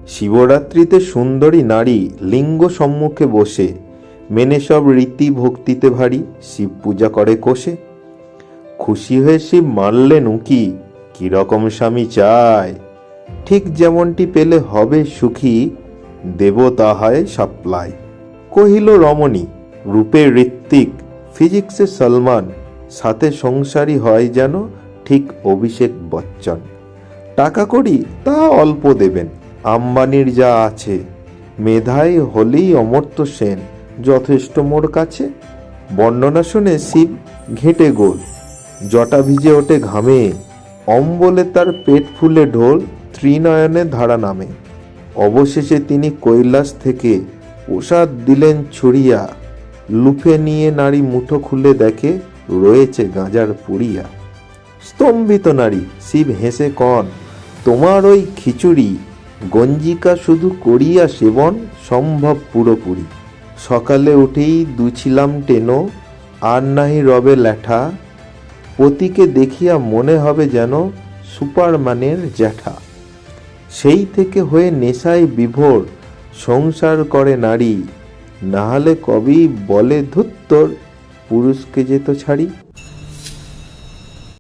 শিবরাত্রিতে সুন্দরী নারী লিঙ্গ সম্মুখে বসে মেনে সব রীতি ভক্তিতে ভারী শিব পূজা করে কোষে। খুশি হয়ে শিব মারলেন উঁকি, কিরকম স্বামী চায়, ঠিক যেমনটি পেলে হবে সুখী, দেব তাহায় সাপ্লাই। কহিল রমণী, রূপে ঋত্বিক, ফিজিক্সে সলমান, সাথে সংসারী হয় যেন ঠিক অভিষেক বচ্চন। টাকা কড়ি তা অল্প দেবেন, আম্বানির যা আছে, মেধায় হলেই অমর্ত্য সেন যথেষ্ট মোর কাছে। বর্ণনা শুনে শিব ঘেঁটে গোল, জটা ভিজে ওঠে ঘামে, অম্বলে তার পেট ফুলে ঢোল, ত্রিনয়নে ধারা নামে। অবশেষে তিনি কৈলাস থেকে প্রসাদ দিলেন ছুড়িয়া, লুফে নিয়ে নারী মুঠো খুলে দেখে রয়েছে গাঁজার পুড়িয়া। স্তম্ভিত নারী, শিব হেসে কন, তোমার ওই খিচুড়ি গঞ্জিকা শুধু করিয়া সেবন সম্ভব পুরোপুরি। সকালে উঠেই দুছিলাম টেনো, আর নাহি রবে ল্যাঠা, পতিকে দেখিয়া মনে হবে যেন সুপারম্যানের জ্যাঠা। সেই থেকে হয়ে নেশায় বিভোর সংসার করে নারী, নাহলে কবেই বলে ধুত্তর পুরুষকে যেত ছাড়ি।